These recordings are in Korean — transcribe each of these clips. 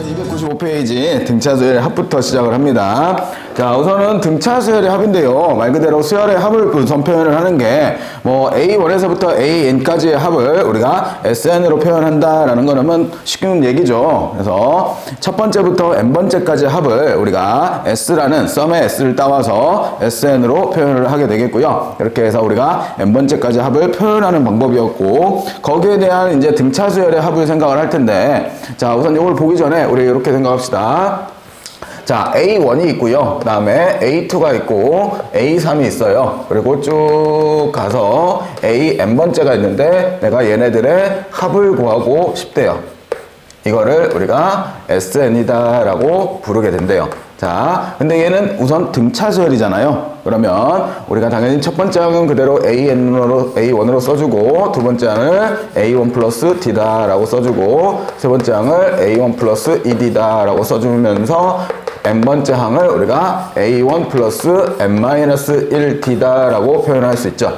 295페이지 등차 수열의 합부터 시작을 합니다. 자, 우선은 등차 수열의 합인데요. 말 그대로 수열의 합을 우선 표현을 하는 게 뭐 A1에서부터 AN까지의 합을 우리가 SN으로 표현한다라는 거는 쉬운 얘기죠. 그래서 첫 번째부터 N번째까지의 합을 우리가 S라는 썸의 S를 따와서 SN으로 표현을 하게 되겠고요. 이렇게 해서 우리가 N번째까지 합을 표현하는 방법이었고, 거기에 대한 이제 등차 수열의 합을 생각을 할 텐데, 자, 우선 이걸 보기 전에 우리 이렇게 생각합시다. 자, A1이 있고요. 그 다음에 A2가 있고 A3이 있어요. 그리고 쭉 가서 AN번째가 있는데 내가 얘네들의 합을 구하고 싶대요. 이거를 우리가 SN이다 라고 부르게 된대요. 자, 근데 얘는 우선 등차 수열이잖아요. 그러면 우리가 당연히 첫 번째 항은 그대로 A1으로 써주고, 두 번째 항을 A1 플러스 D다 라고 써주고, 세 번째 항을 A1 플러스 ED다 라고 써주면서 N번째 항을 우리가 A1 플러스 N-1D다 라고 표현할 수 있죠.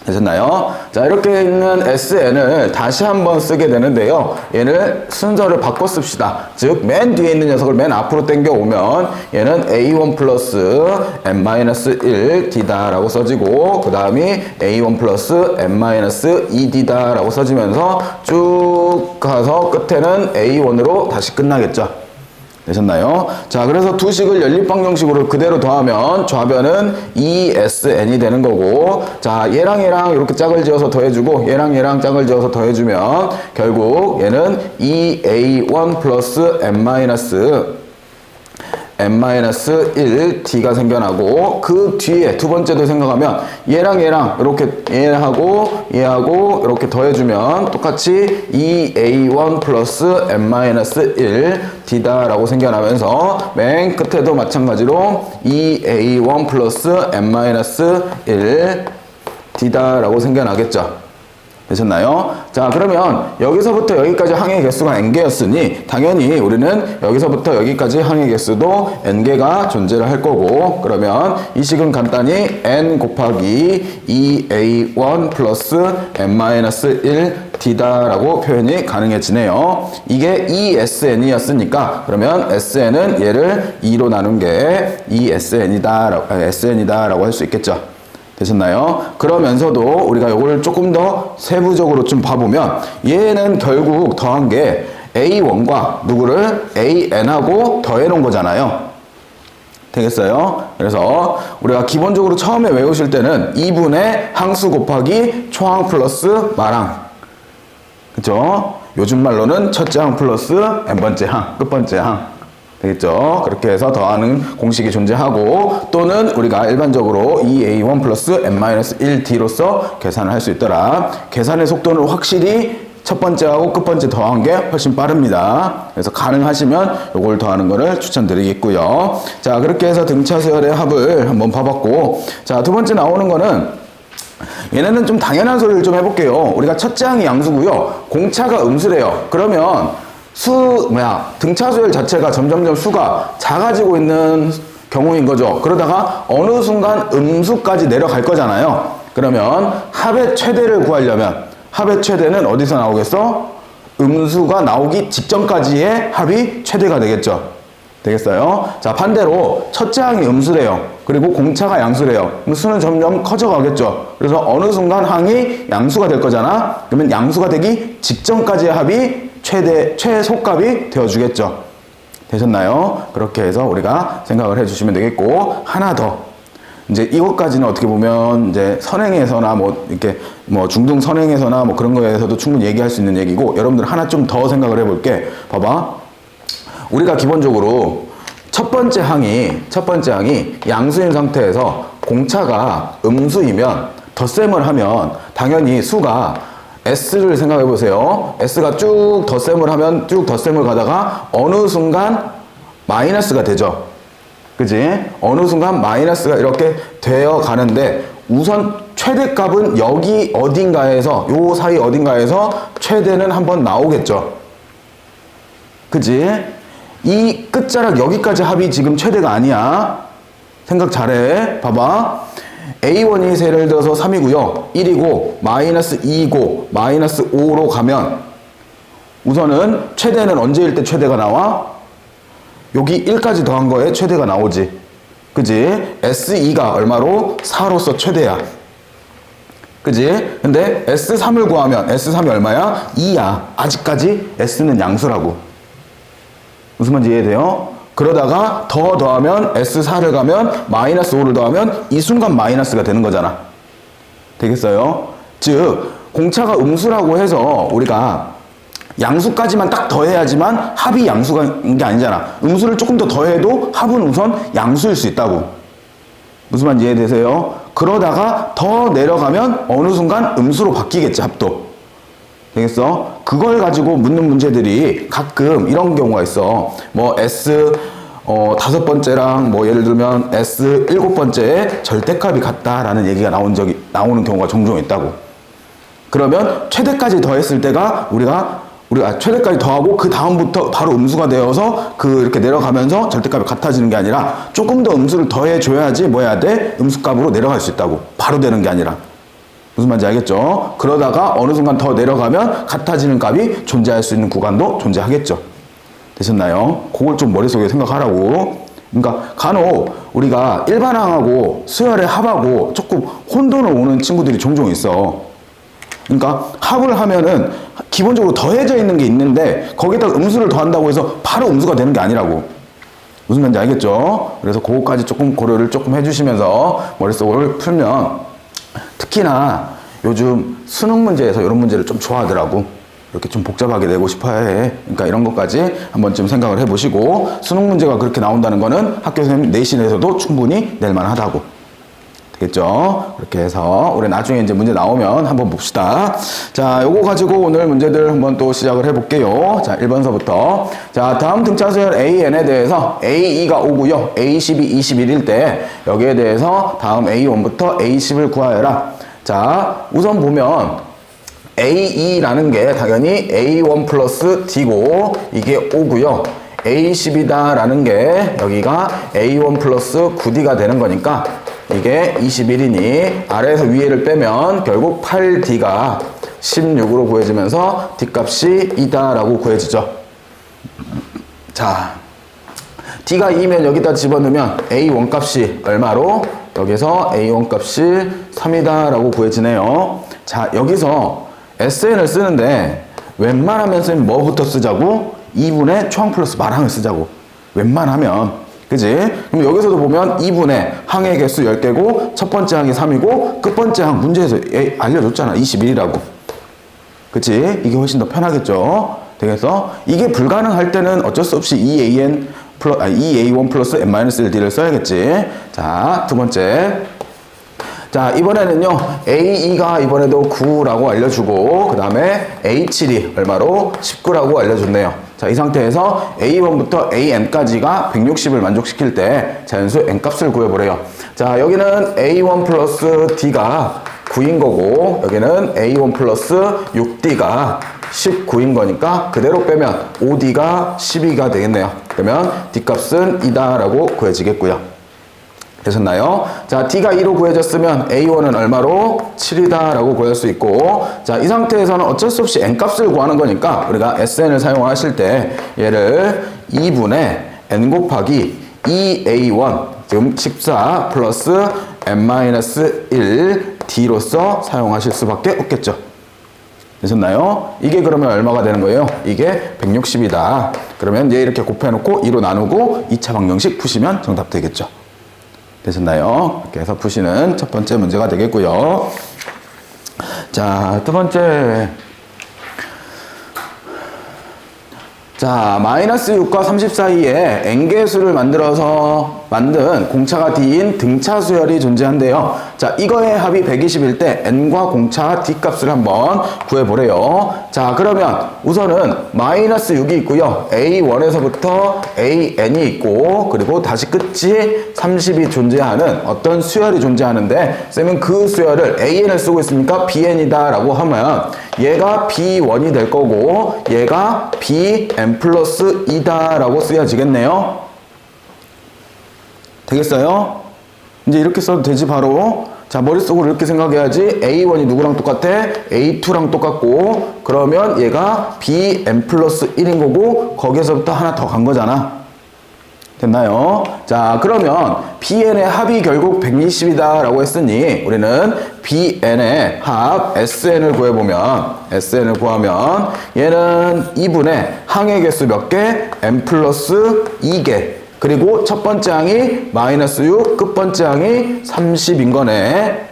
되셨나요? 자, 이렇게 있는 SN을 다시 한번 쓰게 되는데요. 얘를 순서를 바꿔 씁시다. 즉, 맨 뒤에 있는 녀석을 맨 앞으로 당겨 오면 얘는 A1 플러스 N-1D다 라고 써지고, 그 다음이 A1 플러스 N-2D다 라고 써지면서 쭉 가서 끝에는 A1으로 다시 끝나겠죠. 되셨나요? 자, 그래서 두 식을 연립방정식으로 그대로 더하면 좌변은 ESN이 되는 거고, 자, 얘랑 얘랑 이렇게 짝을 지어서 더해주고, 얘랑 얘랑 짝을 지어서 더해주면 결국 얘는 EA1 플러스 N-1D가 생겨나고, 그 뒤에 두 번째도 생각하면 얘랑 얘랑 이렇게 얘하고 얘하고 이렇게 더해주면 똑같이 EA1 플러스 N-1D다 라고 생겨나면서 맨 끝에도 마찬가지로 EA1 플러스 N-1D다 라고 생겨나겠죠. 되셨나요? 자, 그러면 여기서부터 여기까지 항의 개수가 n개였으니 당연히 우리는 여기서부터 여기까지 항의 개수도 n개가 존재를 할 거고, 그러면 이 식은 간단히 n 곱하기 2a1 플러스 n-1d다 라고 표현이 가능해지네요. 이게 ESN이었으니까 그러면 SN은 얘를 2로 나눈 게 ESN이다 라고 할 수 있겠죠. 되셨나요? 그러면서도 우리가 이걸 조금 더 세부적으로 좀 봐보면 얘는 결국 더한 게 A1과 누구를 AN하고 더해놓은 거잖아요. 되겠어요? 그래서 우리가 기본적으로 처음에 외우실 때는 2분의 항수 곱하기 초항 플러스 마항, 그쵸? 요즘 말로는 첫째 항 플러스 n번째 항, 끝번째 항. 되겠죠? 그렇게 해서 더하는 공식이 존재하고, 또는 우리가 일반적으로 EA1 플러스 N-1D로서 계산을 할 수 있더라. 계산의 속도는 확실히 첫 번째하고 끝번째 더한 게 훨씬 빠릅니다. 그래서 가능하시면 이걸 더하는 거를 추천드리겠고요. 자, 그렇게 해서 등차 수열의 합을 한번 봐봤고, 자, 두 번째 나오는 거는 얘네는 좀 당연한 소리를 좀 해볼게요. 우리가 첫째 항이 양수고요. 공차가 음수래요. 그러면 등차 수열 자체가 점점점 수가 작아지고 있는 경우인 거죠. 그러다가 어느 순간 음수까지 내려갈 거잖아요. 그러면 합의 최대를 구하려면 합의 최대는 어디서 나오겠어? 음수가 나오기 직전까지의 합이 최대가 되겠죠. 되겠어요? 자, 반대로 첫째 항이 음수래요. 그리고 공차가 양수래요. 그럼 수는 점점 커져 가겠죠. 그래서 어느 순간 항이 양수가 될 거잖아. 그러면 양수가 되기 직전까지의 합이 최소값이 되어주겠죠. 되셨나요? 그렇게 해서 우리가 생각을 해주시면 되겠고, 하나 더. 이제 이것까지는 어떻게 보면 이제 선행에서나 이렇게 중등 선행에서나 그런 거에서도 충분히 얘기할 수 있는 얘기고, 여러분들 하나 좀 더 생각을 해볼게. 봐봐. 우리가 기본적으로 첫 번째 항이 양수인 상태에서 공차가 음수이면 덧셈을 하면 당연히 수가 S를 생각해 보세요. S가 쭉 덧셈을 하면 쭉 덧셈을 가다가 어느 순간 마이너스가 되죠. 그지? 어느 순간 마이너스가 이렇게 되어 가는데, 우선 최대값은 여기 어딘가에서, 요 사이 어딘가에서 최대는 한번 나오겠죠. 그지? 이 끝자락 여기까지 합이 지금 최대가 아니야. 생각 잘해. 봐봐. A1이 예를 들어서 3이고요. 1이고 마이너스 2이고 마이너스 5로 가면 우선은 최대는 언제일 때 최대가 나와? 여기 1까지 더한 거에 최대가 나오지. 그지? S2가 얼마로? 4로서 최대야. 그지? 근데 S3을 구하면 S3이 얼마야? 2야. 아직까지 S는 양수라고. 무슨 말인지 이해돼요? 그러다가 더하면 S4를 가면 마이너스 5를 더하면 이 순간 마이너스가 되는 거잖아. 되겠어요? 즉 공차가 음수라고 해서 우리가 양수까지만 딱 더해야지만 합이 양수인 게 아니잖아. 음수를 조금 더 더해도 합은 우선 양수일 수 있다고. 무슨 말인지 이해되세요? 그러다가 더 내려가면 어느 순간 음수로 바뀌겠지, 합도. 되겠어? 그걸 가지고 묻는 문제들이 가끔 이런 경우가 있어. 뭐 S 다섯 번째랑 뭐 예를 들면 S 일곱 번째에 절대값이 같다라는 얘기가 나오는 경우가 종종 있다고. 그러면 최대까지 더했을 때가 우리가 최대까지 더하고 그 다음부터 바로 음수가 되어서 이렇게 내려가면서 절대값이 같아지는 게 아니라 조금 더 음수를 더해줘야지 뭐 해야 돼? 음수값으로 내려갈 수 있다고. 바로 되는 게 아니라. 무슨 말인지 알겠죠? 그러다가 어느 순간 더 내려가면 같아지는 값이 존재할 수 있는 구간도 존재하겠죠. 되셨나요? 그걸 좀 머릿속에 생각하라고. 그러니까 간혹 우리가 일반항하고 수열의 합하고 조금 혼돈을 오는 친구들이 종종 있어. 그러니까 합을 하면은 기본적으로 더해져 있는 게 있는데 거기다 음수를 더한다고 해서 바로 음수가 되는 게 아니라고. 무슨 말인지 알겠죠? 그래서 그거까지 조금 고려를 조금 해주시면서 머릿속을 풀면 특히나 요즘 수능 문제에서 이런 문제를 좀 좋아하더라고. 이렇게 좀 복잡하게 내고 싶어 해. 그러니까 이런 것까지 한번쯤 생각을 해보시고 수능 문제가 그렇게 나온다는 거는 학교 선생님 내신에서도 충분히 낼 만하다고. 되겠죠? 그렇게 해서 우리 나중에 이제 문제 나오면 한번 봅시다. 자, 요거 가지고 오늘 문제들 한번 또 시작을 해볼게요. 자, 1번서부터. 자, 다음 등차수열 AN에 대해서 A2가 5고요. A10이 21일 때 여기에 대해서 다음 A1부터 A10을 구하여라. 자, 우선 보면 A2라는 게 당연히 A1 플러스 D고 이게 5고요. A10이다 라는 게 여기가 A1 플러스 9D가 되는 거니까 이게 21이니 아래에서 위에를 빼면 결국 8D가 16으로 구해지면서 D값이 2다 라고 구해지죠. 자, D가 2면 여기다 집어넣으면 A1 값이 얼마로? 여기서 A1 값이 3이다 라고 구해지네요. 자, 여기서 SN을 쓰는데 웬만하면 선생님 뭐부터 쓰자고? 2분의 초항 플러스 말항을 쓰자고. 웬만하면. 그지? 그럼 여기서도 보면 2분의 항의 개수 10개고 첫 번째 항이 3이고 끝 번째 항 문제에서 알려줬잖아. 21이라고. 그치? 이게 훨씬 더 편하겠죠? 되겠어? 이게 불가능할 때는 어쩔 수 없이 2A1 플러스 N-1D를 써야겠지. 자, 두 번째. 자, 이번에는요, A2가 이번에도 9라고 알려주고, 그 다음에 A7이 얼마로? 19라고 알려줬네요. 자, 이 상태에서 A1부터 AN까지가 160을 만족시킬 때 자연수 N값을 구해보래요. 자, 여기는 A1 플러스 D가 9인 거고, 여기는 A1 플러스 6D가 19인 거니까 그대로 빼면 5D가 12가 되겠네요. 그러면 D값은 2다 라고 구해지겠고요. 되셨나요? 자, D가 2로 구해졌으면 A1은 얼마로? 7이다 라고 구할 수 있고, 자, 이 상태에서는 어쩔 수 없이 N값을 구하는 거니까 우리가 SN을 사용하실 때 얘를 2분의 N 곱하기 2A1 지금 14 플러스 N-1 D로서 사용하실 수밖에 없겠죠. 되셨나요? 이게 그러면 얼마가 되는 거예요? 이게 160이다. 그러면 얘 이렇게 곱해놓고 2로 나누고 2차 방정식 푸시면 정답 되겠죠. 되셨나요? 이렇게 해서 푸시는 첫 번째 문제가 되겠고요. 자, 두 번째. 자, 마이너스 6과 30 사이에 N개수를 만들어서 만든 공차가 D인 등차 수열이 존재한대요. 자, 이거의 합이 120일 때 N과 공차 D 값을 한번 구해보래요. 자, 그러면 우선은 마이너스 6이 있고요. A1에서부터 AN이 있고, 그리고 다시 끝이 30이 존재하는 어떤 수열이 존재하는데, 쌤은 그 수열을 AN을 쓰고 있으니까 BN이다 라고 하면 얘가 B1이 될 거고, 얘가 BN 플러스 2다 라고 쓰여지겠네요. 되겠어요? 이제 이렇게 써도 되지 바로. 자, 머릿속으로 이렇게 생각해야지. A1이 누구랑 똑같아? A2랑 똑같고, 그러면 얘가 Bn 플러스 1인 거고, 거기에서부터 하나 더 간 거잖아. 됐나요? 자, 그러면 Bn의 합이 결국 120이다 라고 했으니 우리는 Bn의 합 Sn을 구하면 얘는 2분의 항의 개수 몇 개? n 플러스 2개. 그리고 첫 번째 항이 마이너스 6, 끝 번째 항이 30인 거네.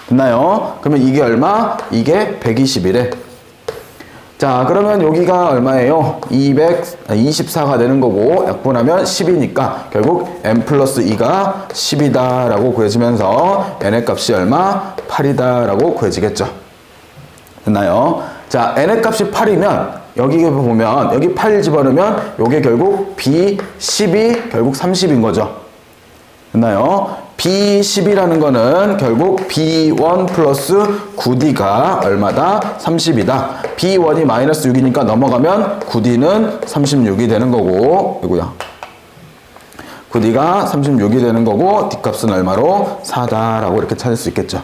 됐나요? 그러면 이게 얼마? 이게 120이래. 자, 그러면 여기가 얼마예요? 224가 되는 거고 약분하면 10이니까 결국 n 플러스 2가 10이다 라고 구해지면서 n의 값이 얼마? 8이다 라고 구해지겠죠. 됐나요? 자, n의 값이 8이면 여기 보면 여기 8 집어넣으면 요게 결국 B10이 결국 30인 거죠. 됐나요? B10이라는 거는 결국 B1 플러스 9D가 얼마다? 30이다. B1이 마이너스 6이니까 넘어가면 9D는 36이 되는 거고, 이거야. 9D가 36이 되는 거고, D값은 얼마로? 4다라고 이렇게 찾을 수 있겠죠.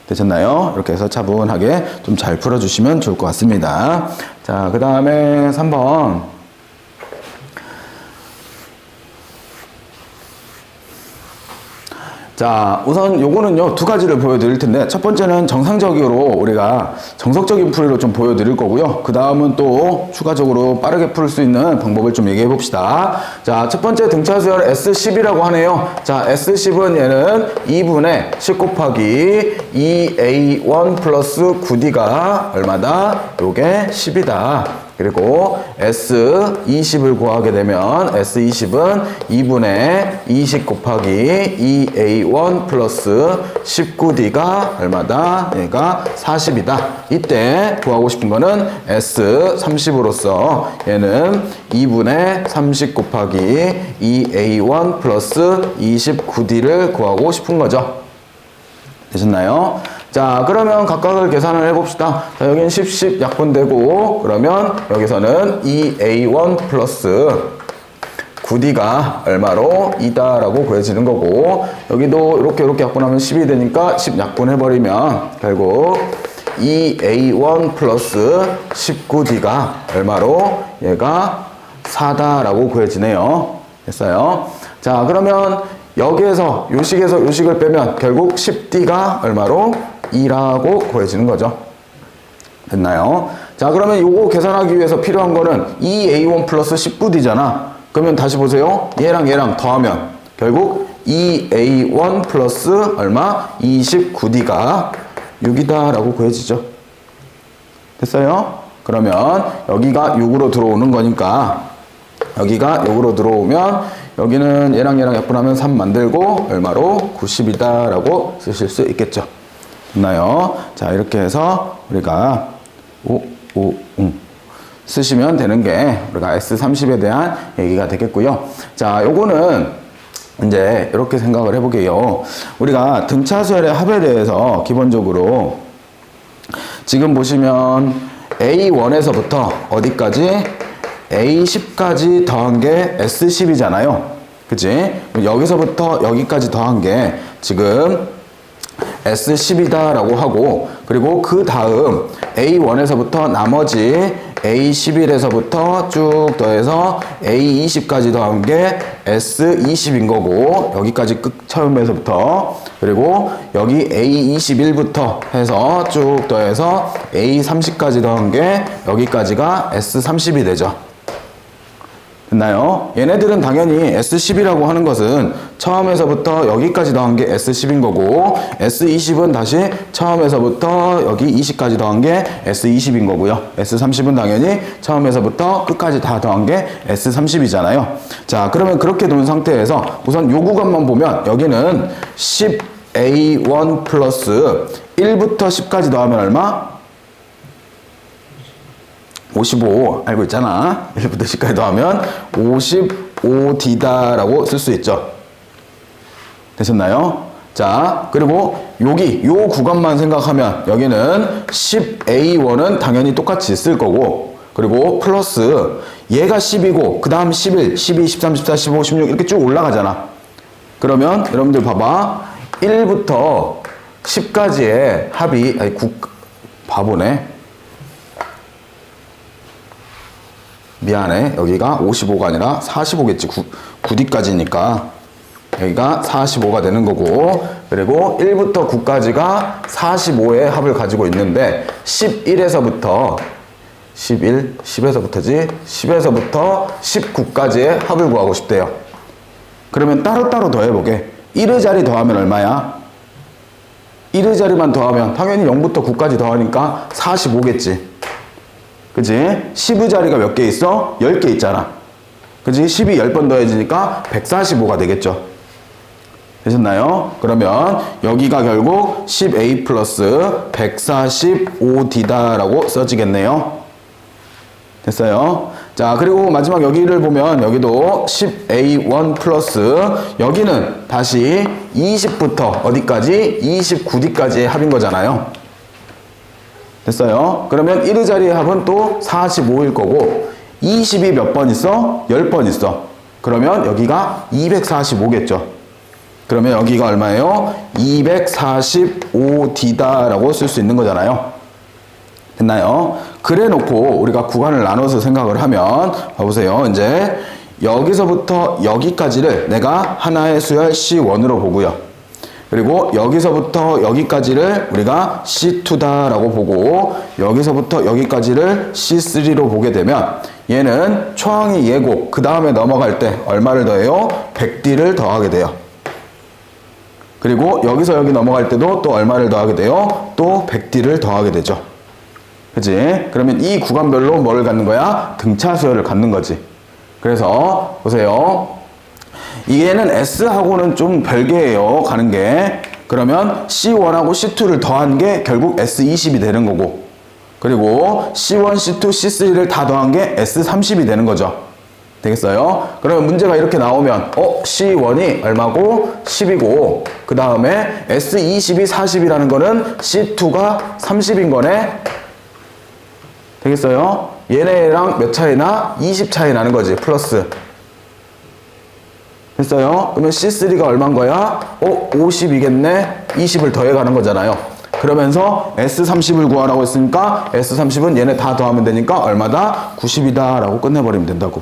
되셨나요? 이렇게 해서 차분하게 좀 잘 풀어주시면 좋을 것 같습니다. 자, 그 다음에 3번. 자, 우선 요거는요, 두 가지를 보여드릴 텐데, 첫 번째는 정상적으로 우리가 정석적인 풀이로 좀 보여드릴 거고요. 그 다음은 또 추가적으로 빠르게 풀 수 있는 방법을 좀 얘기해 봅시다. 자, 첫 번째 등차수열 S10이라고 하네요. 자, S10은 얘는 2분의 10 곱하기 2A1 플러스 9D가 얼마다? 요게 10이다. 그리고 S20을 구하게 되면 S20은 2분의 20 곱하기 2A1 플러스 19D가 얼마다? 얘가 40이다. 이때 구하고 싶은 거는 S30으로서 얘는 2분의 30 곱하기 2A1 플러스 29D를 구하고 싶은 거죠. 되셨나요? 자, 그러면 각각을 계산을 해봅시다. 자, 여기는 10 약분되고, 그러면 여기서는 2A1 플러스 9D가 얼마로? 2다 라고 구해지는 거고, 여기도 이렇게 약분하면 10이 되니까 10 약분해버리면 결국 2A1 플러스 19D가 얼마로? 얘가 4다 라고 구해지네요. 됐어요? 자, 그러면 여기에서 요식에서 요식을 빼면 결국 10D가 얼마로? 2라고 구해지는 거죠. 됐나요? 자, 그러면 요거 계산하기 위해서 필요한 거는 2A1 플러스 19D잖아. 그러면 다시 보세요. 얘랑 더하면 결국 2A1 플러스 얼마? 29D가 6이다 라고 구해지죠. 됐어요? 그러면 여기가 6으로 들어오는 거니까 여기가 6으로 들어오면 여기는 얘랑 약분하면 3 만들고 얼마로? 90이다 라고 쓰실 수 있겠죠. 됐나요? 자, 이렇게 해서 우리가 쓰시면 되는 게 우리가 S30에 대한 얘기가 되겠고요. 자, 요거는 이제 이렇게 생각을 해보게요. 우리가 등차수열의 합에 대해서 기본적으로 지금 보시면 A1에서부터 어디까지? A10까지 더한 게 S10이잖아요. 그치? 여기서부터 여기까지 더한 게 지금 S10이다 라고 하고, 그리고 그 다음 A1에서부터 나머지 A11에서부터 쭉 더해서 A20까지 더한 게 S20인 거고, 여기까지 처음에서부터, 그리고 여기 A21부터 해서 쭉 더해서 A30까지 더한 게 여기까지가 S30이 되죠. 됐나요? 얘네들은 당연히 S10이라고 하는 것은 처음에서부터 여기까지 더한 게 S10인 거고, S20은 다시 처음에서부터 여기 20까지 더한 게 S20인 거고요. S30은 당연히 처음에서부터 끝까지 다 더한 게 S30이잖아요. 자, 그러면 그렇게 놓은 상태에서 우선 요 구간만 보면 여기는 10A1 플러스 1부터 10까지 더하면 얼마? 55 알고 있잖아. 1부터 10까지 더하면 55D다 라고 쓸 수 있죠. 되셨나요? 자, 그리고 여기 요 구간만 생각하면 여기는 10A1은 당연히 똑같이 쓸 거고, 그리고 플러스 얘가 10이고 그 다음 11, 12, 13, 14, 15, 16 이렇게 쭉 올라가잖아. 그러면 여러분들 봐봐. 1부터 10까지의 합이, 아니, 바보네. 미안해. 여기가 55가 아니라 45겠지. 9D까지니까. 여기가 45가 되는 거고, 그리고 1부터 9까지가 45의 합을 가지고 있는데, 11에서부터 10에서부터지? 10에서부터 19까지의 합을 구하고 싶대요. 그러면 따로따로 더해보게. 1의 자리 더하면 얼마야? 1의 자리만 더하면 당연히 0부터 9까지 더하니까 45겠지. 그치? 10의 자리가 몇 개 있어? 10개 있잖아. 그치? 10이 10번 더해지니까 145가 되겠죠. 되셨나요? 그러면 여기가 결국 10A 플러스 145D다라고 써지겠네요. 됐어요? 자, 그리고 마지막 여기를 보면 여기도 10A1 플러스 여기는 다시 20부터 어디까지? 29D까지의 합인 거잖아요. 됐어요? 그러면 1의 자리의 합은 또 45일 거고 20이 몇 번 있어? 10번 있어. 그러면 여기가 245겠죠. 그러면 여기가 얼마예요? 245D다라고 쓸 수 있는 거잖아요. 됐나요? 그래 놓고 우리가 구간을 나눠서 생각을 하면 봐보세요. 이제 여기서부터 여기까지를 내가 하나의 수열 C1으로 보고요. 그리고 여기서부터 여기까지를 우리가 C2다라고 보고 여기서부터 여기까지를 C3로 보게 되면 얘는 초항이 얘고 그 다음에 넘어갈 때 얼마를 더해요? 100D를 더하게 돼요. 그리고 여기서 여기 넘어갈 때도 또 얼마를 더하게 돼요? 또 100D를 더하게 되죠. 그치? 그러면 이 구간별로 뭐를 갖는 거야? 등차 수열을 갖는 거지. 그래서 보세요. 얘는 S하고는 좀 별개예요. 가는 게. 그러면 C1하고 C2를 더한 게 결국 S20이 되는 거고 그리고 C1, C2, C3를 다 더한 게 S30이 되는 거죠. 되겠어요? 그러면 문제가 이렇게 나오면 C1이 얼마고? 10이고 그 다음에 S20이 40이라는 거는 C2가 30인 거네. 되겠어요? 얘네랑 몇 차이나? 20 차이 나는 거지. 플러스. 됐어요? 그러면 C3가 얼마인 거야? 50이겠네? 20을 더해가는 거잖아요. 그러면서 S30을 구하라고 했으니까 S30은 얘네 다 더하면 되니까 얼마다? 90이다 라고 끝내버리면 된다고.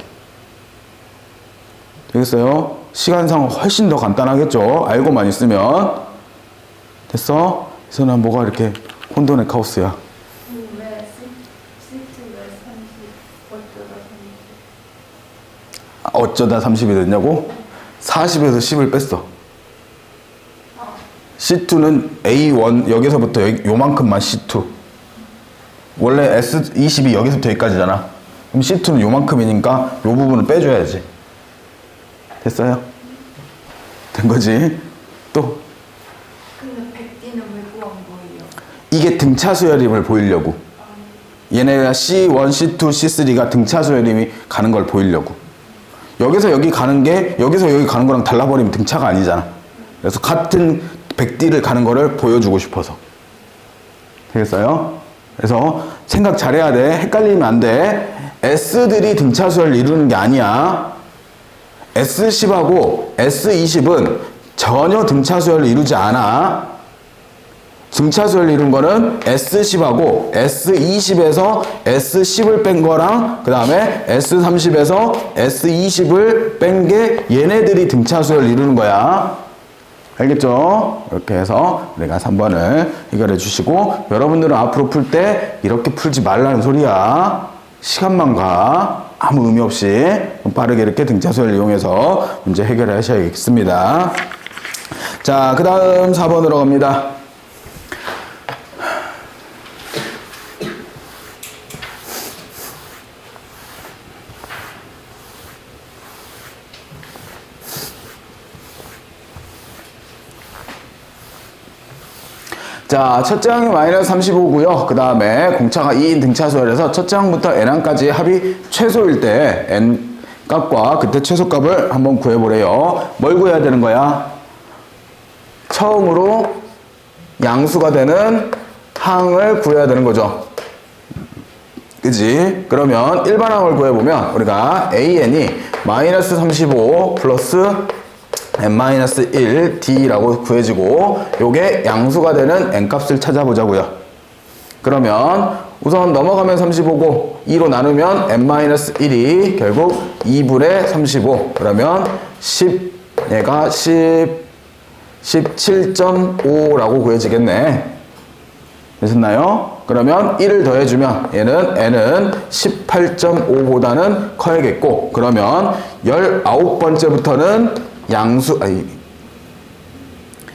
되겠어요? 시간상 훨씬 더 간단하겠죠? 알고만 있으면. 됐어? 그래서 난 뭐가 이렇게 혼돈의 카오스야. 왜 C2왜 30, 어쩌다 30이 됐냐고? 40에서 10을 뺐어. C2는 A1 여기서부터 요만큼만 C2. 원래 S20이 여기서부터 여기까지잖아. 그럼 C2는 요만큼이니까 요 부분을 빼줘야지. 됐어요? 된 거지? 또 근데 100D는 왜 구한 거예요? 이게 등차 수열임을 보이려고. 얘네가 C1, C2, C3가 등차 수열임이 가는 걸 보이려고. 여기서 여기 가는 게 여기서 여기 가는 거랑 달라버리면 등차가 아니잖아. 그래서 같은 100D를 가는 거를 보여주고 싶어서. 되겠어요? 그래서 생각 잘해야 돼. 헷갈리면 안 돼. S들이 등차 수열을 이루는 게 아니야. S10하고 S20은 전혀 등차 수열을 이루지 않아. 등차 수열을 이룬 거는 S10하고 S20에서 S10을 뺀 거랑 그 다음에 S30에서 S20을 뺀 게 얘네들이 등차 수열을 이루는 거야. 알겠죠? 이렇게 해서 내가 3번을 해결해 주시고 여러분들은 앞으로 풀 때 이렇게 풀지 말라는 소리야. 시간만 가. 아무 의미 없이 빠르게 이렇게 등차 수열을 이용해서 문제 해결해 하셔야겠습니다. 자, 그 다음 4번으로 갑니다. 자, 첫째 항이 마이너스 35고요. 그 다음에 공차가 2인 등차수열에서 첫째 항부터 n항까지의 합이 최소일 때 n 값과 그때 최소값을 한번 구해보래요. 뭘 구해야 되는 거야? 처음으로 양수가 되는 항을 구해야 되는 거죠. 그지? 그러면 일반항을 구해보면 우리가 an이 마이너스 35 플러스 n-1d라고 구해지고 요게 양수가 되는 n값을 찾아보자고요. 그러면 우선 넘어가면 35고 2로 나누면 n-1이 결국 2분의 35 그러면 10 얘가 17.5라고 구해지겠네. 되셨나요? 그러면 1을 더해주면 n은 18.5보다는 커야겠고 그러면 19번째부터는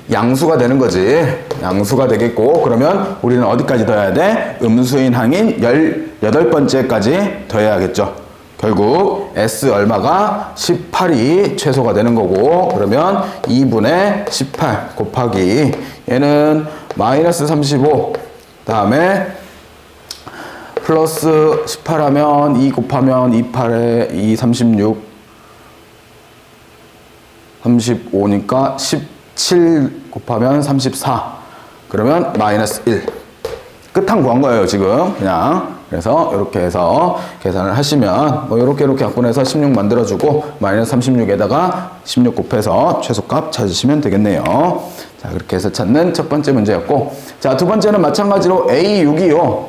양수가 되는 거지. 양수가 되겠고 그러면 우리는 어디까지 더해야 돼? 음수인 항인 18번째까지 더해야겠죠. 결국 S 얼마가 18이 최소가 되는 거고 그러면 2분의 18 곱하기 얘는 마이너스 35 다음에 플러스 18 하면 2 곱하면 28에 2 36 35니까 17 곱하면 34 그러면 마이너스 1 끝항 구한 거예요 지금 그냥. 그래서 이렇게 해서 계산을 하시면 뭐 이렇게 약분해서 16 만들어주고 마이너스 36에다가 16 곱해서 최소값 찾으시면 되겠네요. 자 그렇게 해서 찾는 첫 번째 문제였고 자 두 번째는 마찬가지로 A6이요.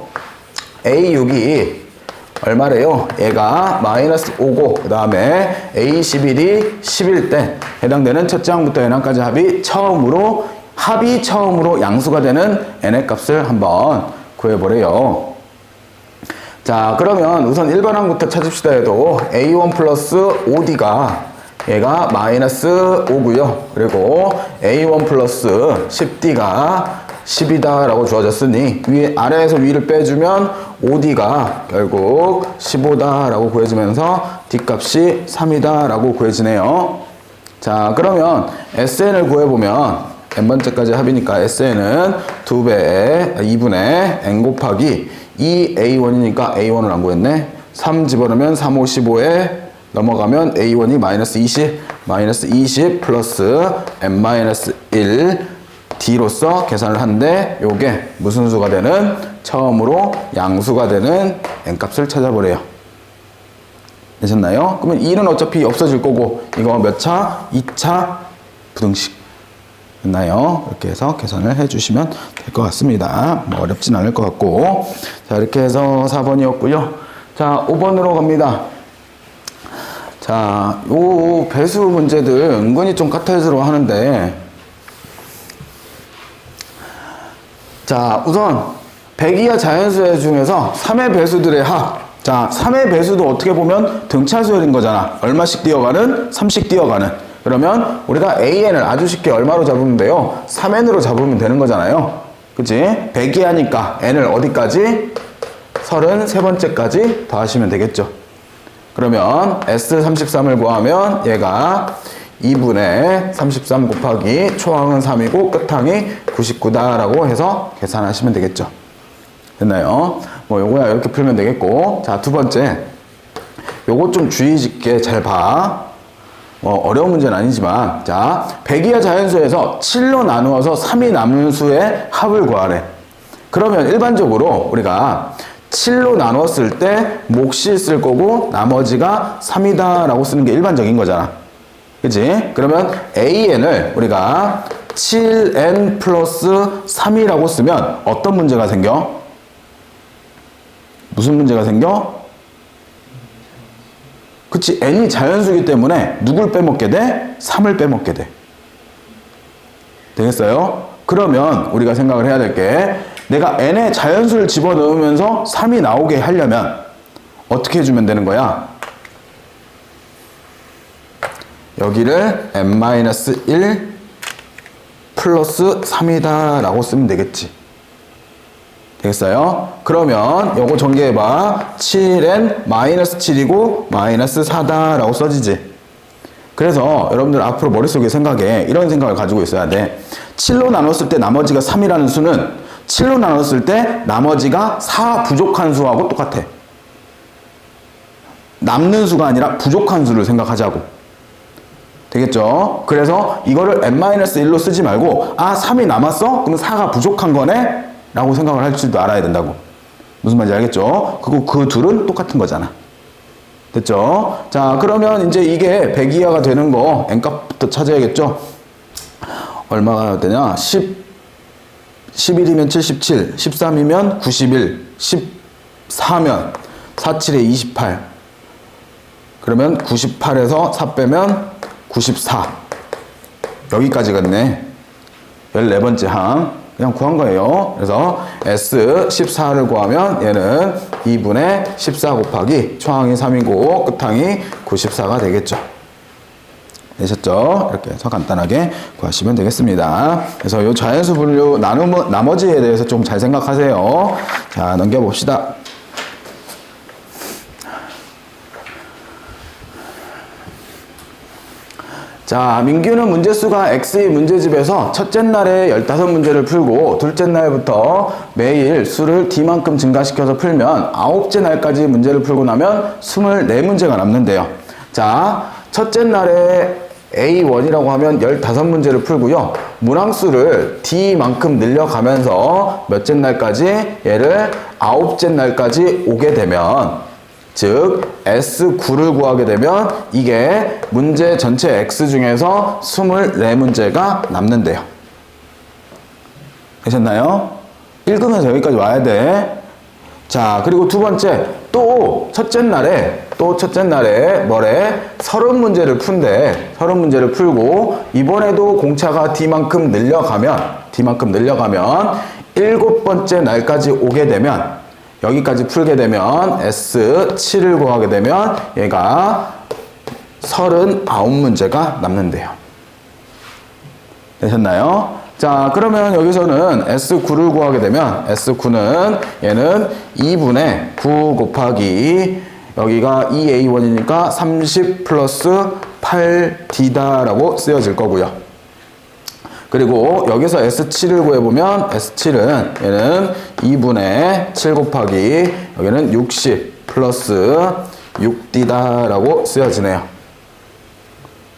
A6이 얼마래요? 얘가 마이너스 5고 그 다음에 A11이 10일 때 해당되는 첫째 항부터 n항까지 합이 처음으로 양수가 되는 n의 값을 한번 구해보래요. 자 그러면 우선 1번항부터 찾읍시다 해도 A1 플러스 5D가 얘가 마이너스 5고요. 그리고 A1 플러스 10D가 10이다 라고 주어졌으니 아래에서 위를 빼주면 5D가 결국 15다 라고 구해지면서 D값이 3이다 라고 구해지네요. 자 그러면 SN을 구해보면 n번째까지 합이니까 SN은 2분의 n 곱하기 2A1이니까 A1을 안 구했네. 3 집어넣으면 3, 5, 15에 넘어가면 A1이 마이너스 20 플러스 n-1 D로서 계산을 하는데 요게 무슨 수가 되는 처음으로 양수가 되는 n값을 찾아보래요. 되셨나요? 그러면 1은 어차피 없어질 거고 이거 몇 차? 2차 부등식 됐나요? 이렇게 해서 계산을 해주시면 될 것 같습니다. 뭐 어렵진 않을 것 같고 자 이렇게 해서 4번이었고요. 자 5번으로 갑니다. 자 요 배수 문제들 은근히 좀 카탈스러워 하는데 자 우선 100 이하 자연수의 중에서 3의 배수들의 합. 자 3의 배수도 어떻게 보면 등차수열인 거잖아. 얼마씩 뛰어가는? 3씩 뛰어가는. 그러면 우리가 AN을 아주 쉽게 얼마로 잡으면 돼요? 3N으로 잡으면 되는 거잖아요. 그치? 100 이하니까 N을 어디까지? 33번째까지 더하시면 되겠죠. 그러면 S33을 구하면 얘가 2분의 33 곱하기 초항은 3이고 끝항이 99다 라고 해서 계산하시면 되겠죠. 됐나요? 뭐 요거야 이렇게 풀면 되겠고 자 두 번째 요거 좀 주의 깊게 잘 봐. 어려운 문제는 아니지만 자 100 이하 자연수에서 7로 나누어서 3이 남은 수의 합을 구하래. 그러면 일반적으로 우리가 7로 나눴을 때 몫이 있을 거고 나머지가 3이다 라고 쓰는 게 일반적인 거잖아. 그치? 그러면 AN을 우리가 7N 플러스 3이라고 쓰면 어떤 문제가 생겨? 무슨 문제가 생겨? 그치? n이 자연수이기 때문에 누굴 빼먹게 돼? 3을 빼먹게 돼. 되겠어요? 그러면 우리가 생각을 해야 될 게 내가 n에 자연수를 집어넣으면서 3이 나오게 하려면 어떻게 해주면 되는 거야? 여기를 n-1 플러스 3이다 라고 쓰면 되겠지. 되겠어요? 그러면 요거 전개해봐. 7n 마이너스 7이고 마이너스 4다 라고 써지지. 그래서 여러분들 앞으로 머릿속에 생각에 이런 생각을 가지고 있어야 돼. 7로 나눴을 때 나머지가 3이라는 수는 7로 나눴을 때 나머지가 4 부족한 수하고 똑같아. 남는 수가 아니라 부족한 수를 생각하자고. 되겠죠? 그래서 이거를 n-1로 쓰지 말고 3이 남았어? 그럼 4가 부족한 거네? 라고 생각을 할 줄도 알아야 된다고. 무슨 말인지 알겠죠? 그리고 그 둘은 똑같은 거잖아. 됐죠? 자, 그러면 이제 이게 100 이하가 되는 거 n값부터 찾아야겠죠? 얼마가 되냐? 11이면 77, 13이면 91, 14면 47에 28. 그러면 98에서 4 빼면 94. 여기까지겠네. 14번째 항. 그냥 구한 거예요. 그래서 S14를 구하면 얘는 2분의 14 곱하기 초항이 3이고 끝항이 94가 되겠죠. 되셨죠? 이렇게 해서 간단하게 구하시면 되겠습니다. 그래서 이 자연수 분류 나머지에 대해서 좀 잘 생각하세요. 자, 넘겨봅시다. 자, 민규는 문제수가 X의 문제집에서 첫째 날에 15문제를 풀고 둘째 날부터 매일 수를 D만큼 증가시켜서 풀면 9째 날까지 문제를 풀고 나면 24문제가 남는데요. 자, 첫째 날에 A1이라고 하면 15문제를 풀고요. 문항수를 D만큼 늘려가면서 몇째 날까지? 얘를 9째 날까지 오게 되면 즉 S9를 구하게 되면 이게 문제 전체 X 중에서 24문제가 남는데요. 되셨나요? 읽으면서 여기까지 와야 돼. 자, 그리고 두 번째, 또 첫째 날에 뭐래? 30문제를 푼대. 30문제를 풀고 이번에도 공차가 D만큼 늘려가면 7번째 날까지 오게 되면 여기까지 풀게 되면 S7을 구하게 되면 얘가 39문제가 남는데요. 되셨나요? 자, 그러면 여기서는 S9를 구하게 되면 S9는 얘는 2분의 9 곱하기 여기가 2A1이니까 30 플러스 8D다라고 쓰여질 거고요. 그리고 여기서 S7을 구해보면 S7은 얘는 2분의 7 곱하기 여기는 60 플러스 6D다라고 쓰여지네요.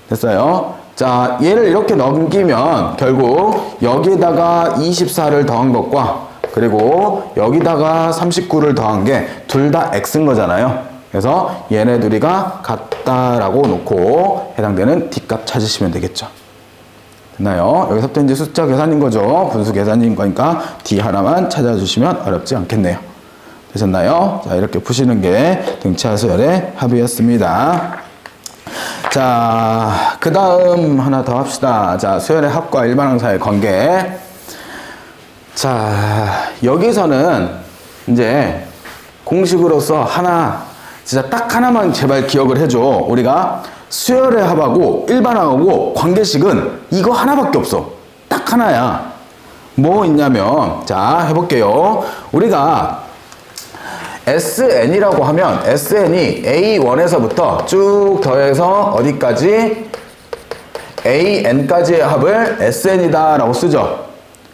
됐어요? 자, 얘를 이렇게 넘기면 결국 여기다가 24를 더한 것과 그리고 여기다가 39를 더한 게 둘 다 X인 거잖아요. 그래서 얘네 둘이가 같다라고 놓고 해당되는 D값 찾으시면 되겠죠. 됐나요? 여기서부터 이제 숫자 계산인 거죠. 분수 계산인 거니까 D 하나만 찾아주시면 어렵지 않겠네요. 되셨나요? 자, 이렇게 푸시는 게 등차수열의 합이었습니다. 자, 그 다음 하나 더 합시다. 자, 수열의 합과 일반항사의 관계. 자, 여기서는 이제 공식으로서 하나, 진짜 딱 하나만 제발 기억을 해줘. 우리가 수열의 합하고 일반항하고 관계식은 이거 하나밖에 없어. 딱 하나야. 뭐 있냐면, 자, 해볼게요. 우리가 SN이라고 하면 SN이 A1에서부터 쭉 더해서 어디까지? AN까지의 합을 SN이다 라고 쓰죠.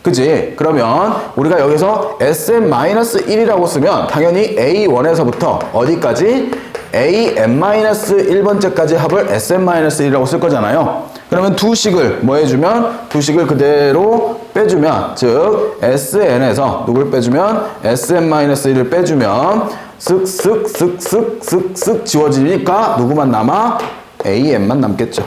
그치? 그러면 우리가 여기서 SN-1이라고 쓰면 당연히 A1에서부터 어디까지? AN-1번째까지 합을 SN-1이라고 쓸 거잖아요. 그러면 두 식을 뭐 해주면? 두 식을 그대로 빼주면, 즉 SN에서 누굴 빼주면? SN-1을 빼주면 쓱쓱쓱쓱쓱쓱 지워지니까 누구만 남아? AN만 남겠죠.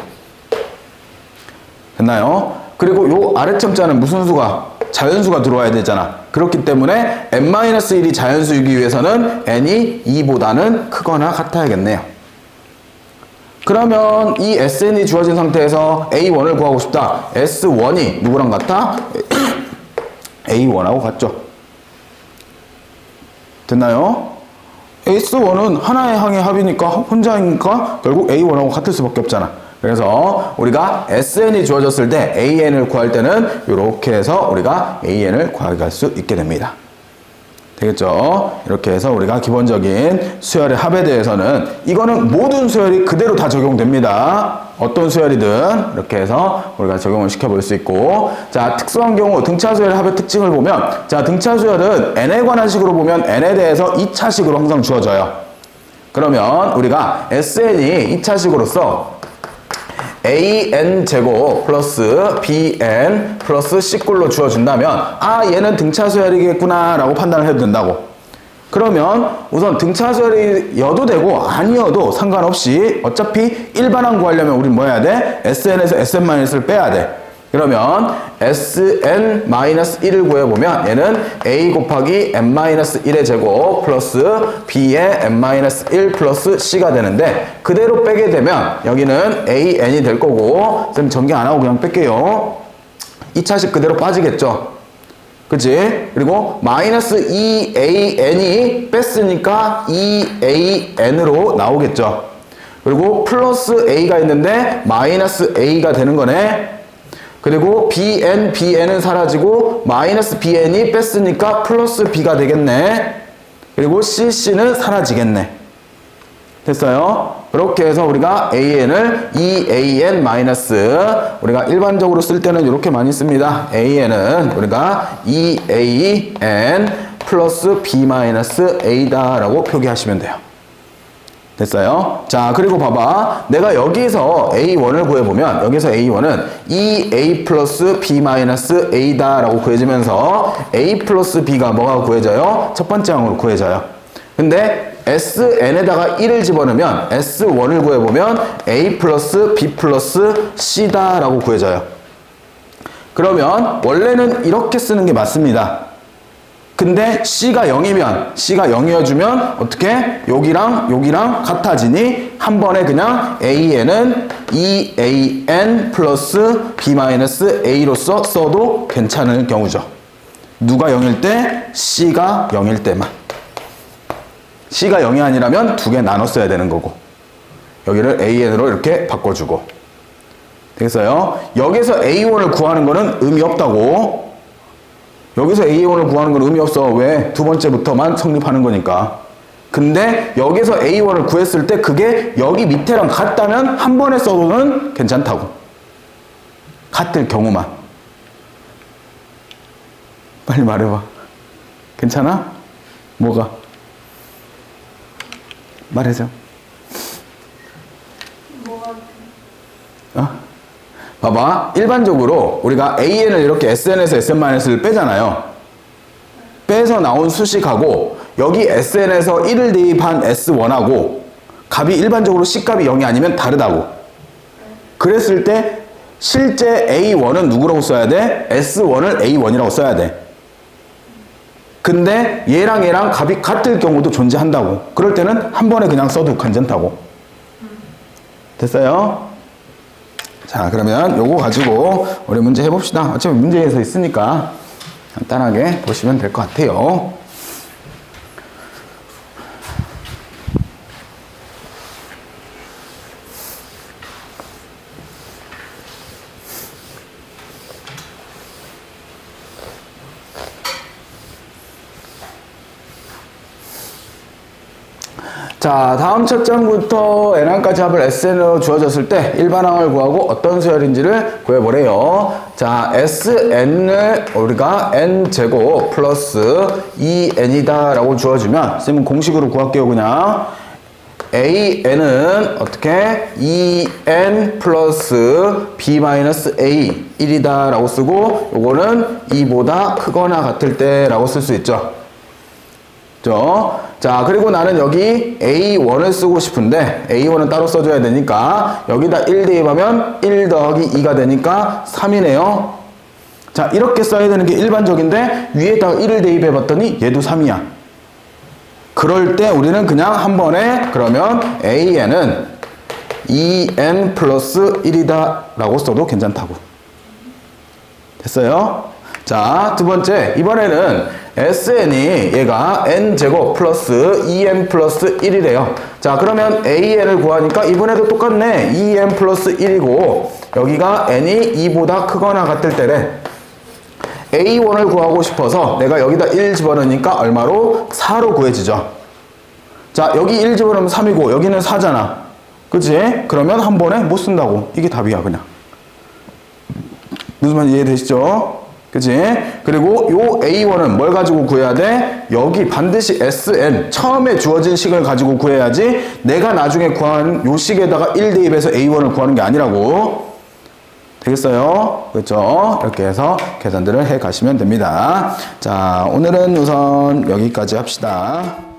됐나요? 그리고 요 아래첨자는 무슨 수가? 자연수가 들어와야 되잖아. 그렇기 때문에 n-1이 자연수이기 위해서는 n이 2보다는 크거나 같아야겠네요. 그러면 이 SN이 주어진 상태에서 A1을 구하고 싶다. S1이 누구랑 같아? A1하고 같죠. 됐나요? S1은 하나의 항의 합이니까 혼자이니까 결국 A1하고 같을 수밖에 없잖아. 그래서 우리가 SN이 주어졌을 때 AN을 구할 때는 이렇게 해서 우리가 AN을 구할 수 있게 됩니다. 되겠죠? 이렇게 해서 우리가 기본적인 수열의 합에 대해서는 이거는 모든 수열이 그대로 다 적용됩니다. 어떤 수열이든 이렇게 해서 우리가 적용을 시켜볼 수 있고, 자, 특수한 경우 등차수열의 합의 특징을 보면, 자, 등차수열은 n에 관한 식으로 보면 n에 대해서 2차식으로 항상 주어져요. 그러면 우리가 SN이 2차식으로서 AN제곱 플러스 BN 플러스 C꼴로 주어준다면 아, 얘는 등차수열이겠구나 라고 판단을 해도 된다고. 그러면 우선 등차수열이어도 되고 아니어도 상관없이 어차피 일반항 구하려면 우린 뭐 해야 돼? SN에서 SN-을 빼야 돼. 그러면 SN-1을 구해보면 얘는 A 곱하기 N-1의 제곱 플러스 B의 N-1 플러스 C가 되는데 그대로 빼게 되면 여기는 AN이 될 거고 쌤 전개 안 하고 그냥 뺄게요. 2차식 그대로 빠지겠죠. 그치? 그리고 마이너스 2AN이 뺐으니까 2AN으로 나오겠죠. 그리고 플러스 A가 있는데 마이너스 A가 되는 거네. 그리고 BN은 사라지고 마이너스 BN이 뺐으니까 플러스 B가 되겠네. 그리고 CC는 사라지겠네. 됐어요? 그렇게 해서 우리가 AN을 EAN 마이너스 우리가 일반적으로 쓸 때는 이렇게 많이 씁니다. AN은 우리가 EAN 플러스 B 마이너스 A다 라고 표기하시면 돼요. 됐어요? 자, 그리고 봐봐. 내가 여기서 A1을 구해보면 여기서 A1은 EA 플러스 B 마이너스 A다 라고 구해지면서 A 플러스 B가 뭐가 구해져요? 첫 번째 항으로 구해져요. 근데 SN에다가 1을 집어넣으면 S1을 구해보면 A 플러스 B 플러스 C다 라고 구해져요. 그러면 원래는 이렇게 쓰는 게 맞습니다. 근데 C가 0이어주면 어떻게? 여기랑 같아지니 한 번에 그냥 AN은 EAN 플러스 B 마이너스 A로서 써도 괜찮은 경우죠. 누가 0일 때? C가 0일 때만. C가 0이 아니라면 두 개 나눠 써야 되는 거고 여기를 AN으로 이렇게 바꿔주고 되겠어요? 여기서 A1을 구하는 거는 의미 없다고. 여기서 A1을 구하는 건 의미 없어. 왜? 두 번째부터만 성립하는 거니까. 근데 여기서 A1을 구했을 때 그게 여기 밑에랑 같다면 한 번에 써도는 괜찮다고. 같을 경우만. 빨리 말해봐. 괜찮아? 뭐가? 말해줘. 봐봐. 일반적으로 우리가 AN을 이렇게 SN에서 SN-를 빼잖아요. 빼서 나온 수식하고 여기 SN에서 1을 대입한 S1하고 값이 일반적으로 C값이 0이 아니면 다르다고. 그랬을 때 실제 A1은 누구라고 써야 돼? S1을 A1이라고 써야 돼. 근데 얘랑 값이 같을 경우도 존재한다고. 그럴 때는 한 번에 그냥 써도 괜찮다고. 됐어요? 자, 그러면 요거 가지고 우리 문제 해봅시다. 어차피 문제에서 있으니까 간단하게 보시면 될 것 같아요. 자, 다음 첫 장부터 N항까지 합을 SN으로 주어졌을 때 일반항을 구하고 어떤 수열인지를 구해보래요. 자, SN을 우리가 N제곱 플러스 2N이다 라고 주어지면 쌤은 공식으로 구할게요. 그냥 AN은 어떻게? 2N 플러스 B 마이너스 A 1이다 라고 쓰고 요거는 2보다 크거나 같을 때 라고 쓸 수 있죠. 자, 그리고 나는 여기 A1을 쓰고 싶은데 A1은 따로 써줘야 되니까 여기다 1 대입하면 1 더하기 2가 되니까 3이네요. 자, 이렇게 써야 되는 게 일반적인데 위에다가 1을 대입해 봤더니 얘도 3이야. 그럴 때 우리는 그냥 한 번에 그러면 AN은 2N 플러스 1이다 라고 써도 괜찮다고. 됐어요? 자, 두 번째, 이번에는 SN이 얘가 N제곱 플러스 2N 플러스 1이래요. 자, 그러면 AN을 구하니까 이번에도 똑같네. 2N 플러스 1이고 여기가 N이 2보다 크거나 같을 때래. A1을 구하고 싶어서 내가 여기다 1 집어넣으니까 얼마로? 4로 구해지죠. 자, 여기 1 집어넣으면 3이고 여기는 4잖아. 그치? 그러면 한 번에 못 쓴다고. 이게 답이야, 그냥. 무슨 말인지 이해되시죠? 그치? 그리고 요 A1은 뭘 가지고 구해야 돼? 여기 반드시 SN, 처음에 주어진 식을 가지고 구해야지 내가 나중에 구한 요 식에다가 1 대입해서 A1을 구하는 게 아니라고. 되겠어요? 그렇죠? 이렇게 해서 계산들을 해 가시면 됩니다. 자, 오늘은 우선 여기까지 합시다.